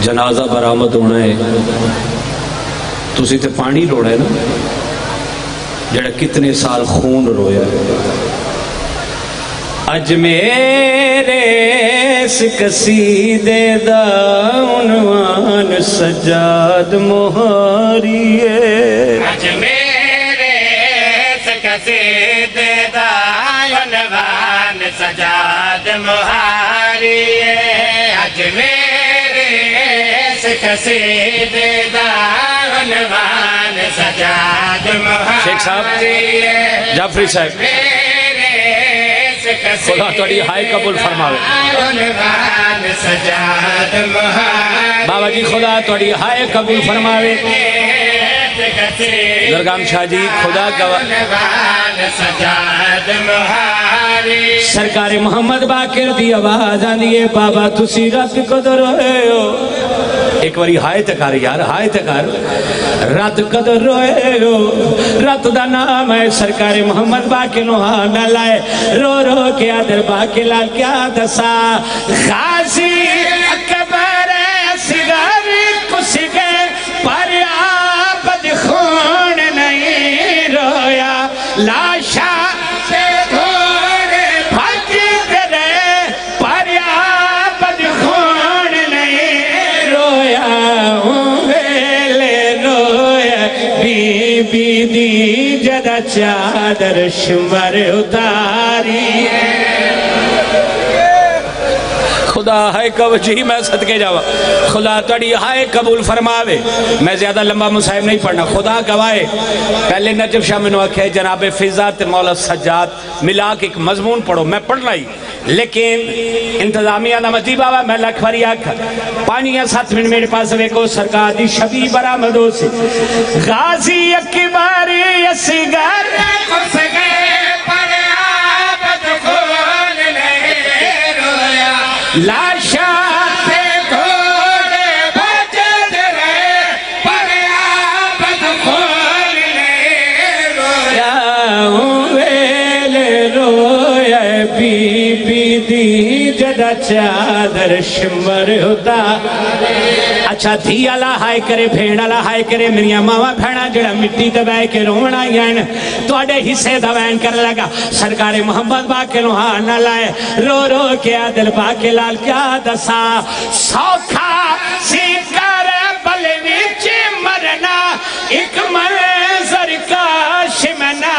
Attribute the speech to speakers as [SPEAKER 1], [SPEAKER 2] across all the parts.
[SPEAKER 1] جنازہ برآمد ہونا ہے، تسی تے پانی روڑا ہے نا جڑا کتنے سال خون رویا ہے۔ اج میرے اس قصیدے دا عنوان سجاد مہاری ہے،
[SPEAKER 2] اج میرے اس قصیدے دا عنوان سجاد مہاری ہے، اج میرے اس قصیدے دا عنوان سجاد مہاری
[SPEAKER 1] شیخ صاحب
[SPEAKER 2] ہے،
[SPEAKER 1] جعفری صاحب خدا توڑی ہائے قبول فرماوے،
[SPEAKER 2] عنوان سجاد مہاری
[SPEAKER 1] بابا جی خدا توڑی ہائے قبول فرماوے، درگام شاہ جی خدا گواہ،
[SPEAKER 2] سجاد مہاری
[SPEAKER 1] سرکار محمد باقر دی آواز آنی ہے بابا تسی رات قدر روئے ہو، ایک باری ہائے تکار یار، ہائے تکار، رات قدر روئے ہو، رات دا نام ہے سرکار محمد باقر نوحانہ لائے، رو رو کیا در باقر لال کیا دسا، غازی اکبر اصغر کس گئے پر آبد خون نہیں رویا، لاشا
[SPEAKER 2] سے تھوڑے
[SPEAKER 1] بھگتے رہے پر آبد خون نہیں رویا، ویلے رویا بی بی دی جدہ چادر شمر اتاری ہے۔ خدا ہائے قبول جی میں صدقے جاوا، خدا تڑی ہائے قبول فرماوے، میں زیادہ لمبا مصاحب نہیں پڑھنا، خدا گواہے پہلے نجف شاہ میں نواکھے جناب فضات مولا سجاد ملا کے ایک مضمون پڑھو، میں پڑھنا ہی لیکن انتظامیہ نمتی بابا میں لکھ بھری آکھا 5 یا 7 منٹ میرے پاس ویکو سرکار دی شبی برآمدوں سے، غازی اکباری اصغر
[SPEAKER 2] کس گئے پر آبد خون نہیں رویا،
[SPEAKER 1] لاشا
[SPEAKER 2] سے تھوڑے بچتے رہے پر آبد خون نہیں رویا،
[SPEAKER 1] ویلے رویا بی بی دی جدہ چادر شمر ہوتا۔ اچھا دھی اللہ ہائے کرے بھیڑ اللہ ہائے کرے میریاں ماما بھیڑا جڑا مٹی دبائے کے رونا یعن توڑے حصے دوائن کر لگا، سرکار محمد باقر نوحانہ لائے، رو رو کیا دل باقر لال کیا دسا، سوکھا سی کر بلوچ مرنا ایک منظر کاش میں نہ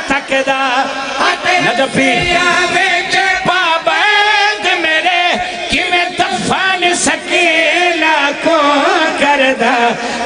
[SPEAKER 1] تکدا، نجفی پابند میرے کہ میں دفن سکینہ کو کردہ،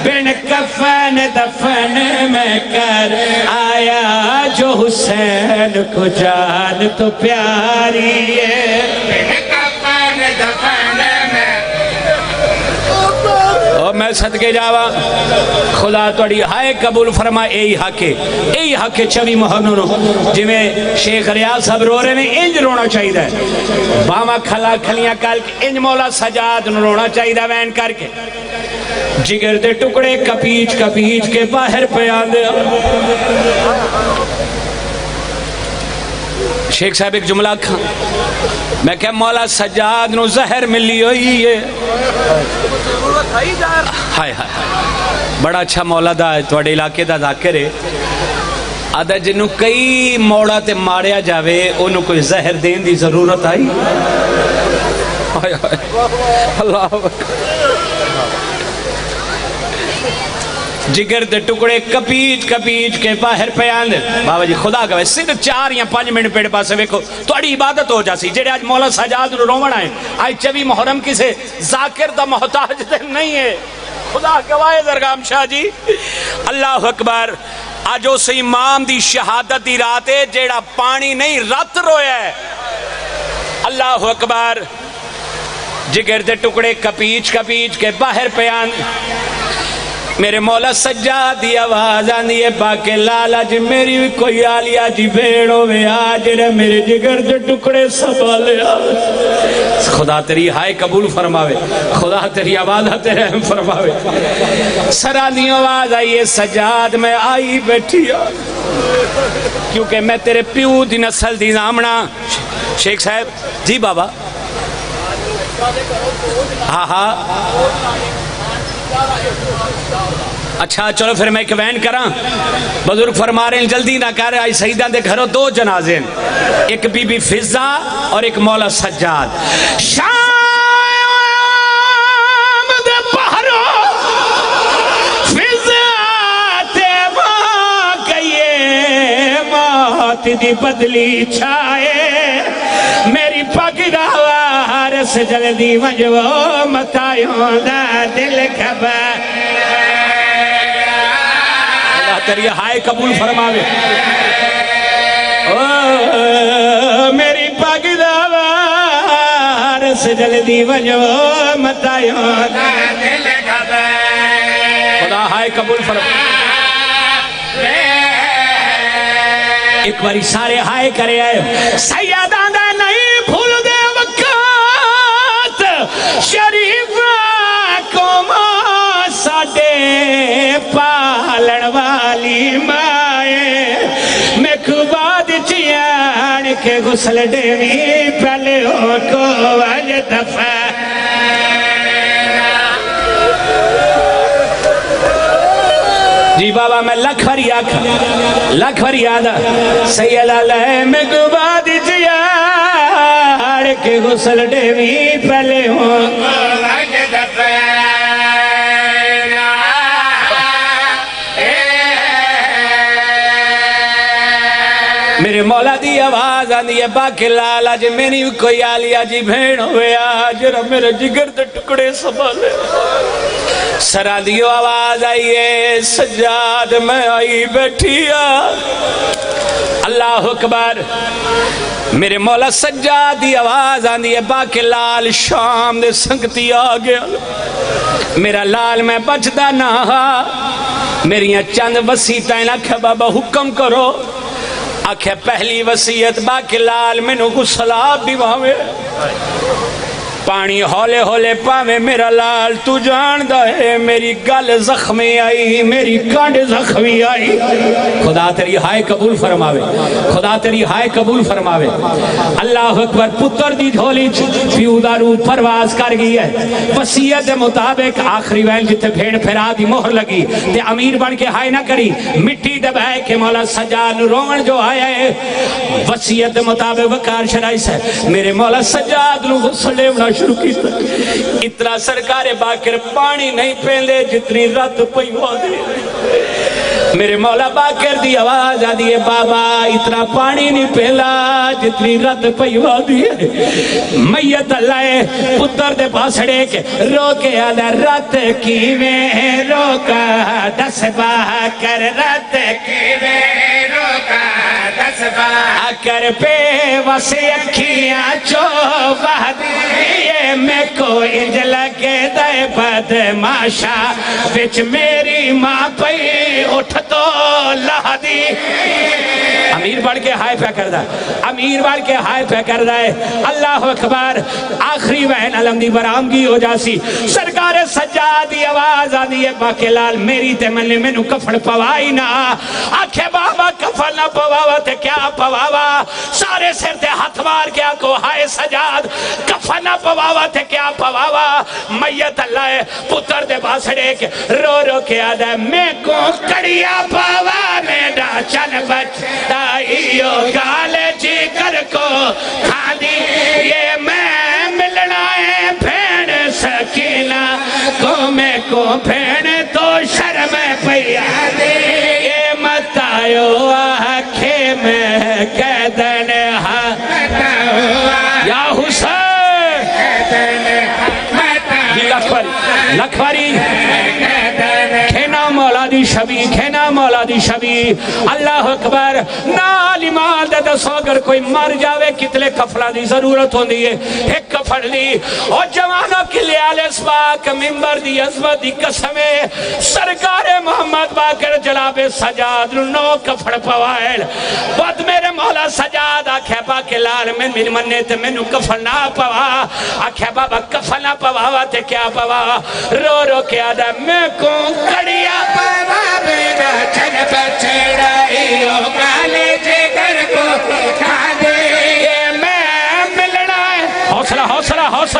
[SPEAKER 1] بن کفن دفن میں کر آیا جو حسین کو جان تو پیاری ہے،
[SPEAKER 2] کفن دفن میں
[SPEAKER 1] اور میں صدقے جاوا خدا توڑی ہائے قبول فرما، ای حق ہے 24 محرم جی میں شیخ ریاض صاحب رو رہے میں انج رونا چاہیے ہے، باما کھلا کھلیاں کال کے انج مولا سجاد رونا چاہیے وین کر کے، جگر دے ٹکڑے کپیچ کپیچ کے باہر پیان دے۔ شیخ صاحب ایک جملہ کھا میں کہ مولا سجاد نو زہر ملی ہوئی ہے، ہائے ہائے بڑا اچھا مولا دا ہے توڑے علاقے دا ذاکر ہے، آدھا جنہوں کئی موڑا تے ماریا جاوے انہوں کوئی زہر دین دی ضرورت آئی، ہائے ہائے اللہ اکبر، جگر دے ٹکڑے کپیچ کپیچ کے باہر پیان دے، بابا جی خدا گوے صرف 4 یا 5 منٹ پیڑ پاسے ویکو توڑی عبادت ہو جاسی، جڑے آج مولا سجاد رو رومن آئے، آج 24 محرم کسے ذاکر دا محتاج دے نہیں ہے، خدا گواہ درگام شاہ جی اللہ اکبر، آج اس امام دی شہادت دی رات ہے جیڑا پانی نہیں رت رویا ہے، اللہ اکبر، جگر دے ٹکڑے کپیچ کپیچ کے باہر پیان، میرے مولا سجاد دی آواز آنی ہے باقی لالا جی میری بھی کوئی آلیا جی بیڑو میں آج میرے جگر دے ٹکڑے سنبھالے، خدا تیری ہائے قبول فرماوے، خدا تیری آواز رحم فرماوے، سرانی آواز آئیے سجاد میں آئی بیٹھی کیونکہ میں تیرے پیو دی نسل دی نامنا، شیخ صاحب جی بابا ہاں ہاں اچھا چلو پھر میں ایک وین کراں. بزرگ فرما رہے ہیں جلدی نہ کر. آج سیدہ دے گھروں دو جنازے ہیں, ایک بی بی فضا اور ایک مولا سجاد. شام دے پہرو فضا تے ماں کہیے موت دی بدلی چھائے میری پگ دا وارس جلدی وجو متایوں دا دل خبر. تیری ہائے قبول فرماوے. میری پاک دا وارس جلدی وجو متایوں دا دل خبر. خدا ہائے قبول فرماوے. ایک باری سارے ہائے کرے آئے. سیدہ دا نہیں بھول دے وقت شریف کو ساڈے پالن والی مائے میں خوباد چیان کے غسل دیوی پہلے ہو کو وج دفع. جی بابا میں لکھ فریاد سیدہ لے میں خوباد چیان کے غسل دیوی پہلے ہو کو وج دفع. میرے مولا دی آواز آندی ہے باقی لالا جی میری کوئی آلیا جی بھین ہوئے آج رب میرے جگر دے ٹکڑے سنبھالے. سرا دیو آواز آئیے سجاد میں آئی بیٹھی اللہ اکبر. میرے مولا سجاد دی آواز آندی ہے باقی لال شام دے سنگتی آگیا. میرا لال میں بچدا نہ میریاں چند وسیعتیں لکھے بابا حکم کرو. آکھے پہلی وسیعت باقی لال مینوں غسل آپ دی واوے پانی ہولے ہولے پاوے میرا لال تو جاندہ ہے میری گل زخمی آئی میری کانڈ زخمی آئی. خدا تیری ہائے قبول فرماوے. خدا تیری ہائے قبول فرماوے. اللہ اکبر. پتر دی جھولی پیو دا روح پرواز کر گئی ہے. وصیت مطابق آخری ویل جتے بھیڑ پھرا دی مہر لگی تے امیر بن کے ہائے نہ کری مٹی دبائے کہ مولا سجاد رومن جو آیا ہے وصیت مطابق وقار شرائع سے میرے مولا سجاد نو غسل لیونا شروع کیتا. اتنا سرکار باقر پانی نہیں پیندے جتنی رات پئی ہو دے. میرے مولا باقر دی آواز آدھی ہے بابا اتنا پانی نہیں پیلا جتنی رات پئی ہو دی. میت اللہ پتر دے پاسڑے کے رو کے آدھا رات کی میں روکا دس باکر رات کی میں روکا دس باکر پہ وسی اکھیاں چوبہ دیئے میں کو انج لگے دے بدماشا وچ میری ماں پئی اٹھ تو لہدی. امیر بڑھ کے ہائے پہ کر دا. امیر بڑھ کے ہائے پہ کر دا ہے. اللہ اکبر. آخری وین علم دی برامگی ہو جاسی. سرکار سجادی آواز آدھی ہے باقی لال میری تے ملنے میں نو کفن پوائی نا. آکھے بابا کفن نہ پواوا تے کیا پواوا. سارے سر تے ہاتھ مار کے آکو ہائے سجاد کفن نہ پواوا تے کیا پواوا. میت اللہ پتر دے باسڑے کے رو رو کے آدھا میں کو کڑیا پاوا میڈا چن بچ دائیو گالے جی کر کو کھاندی یہ میں ملنا ہے بھین سکینہ کو میں کو بھین تو شرم پیا دے. یہ متایو آنکھے میں قیدن ہاں یا حسین لکھواری کھینا مولا دی شبی کھینا مولا دی شبی. اللہ اکبر. نال ایمان دے دسو اگر کوئی مر جاوے کتنے کفلا دی ضرورت ہوندی ہے. ایک کفن دی اور جوانوں کے لئے آل اسباق ممبر دی عظمت دی قسمیں سرکار محمد باقر جناب سجاد نو کفن پوائل. بعد میرے مولا سجاد آکھے باقی لال میں مننے تے میں نو کفن نہ پوا. آکھے بابا کفن نہ پوا تے کیا پوا. رو رو کے آدھا میں کو کڑیا پوا بینا چن بچڑائیو گالے جگر کو کھا دے. یہ میں ملنا ہے. حوصلہ حوصلہ حوصلہ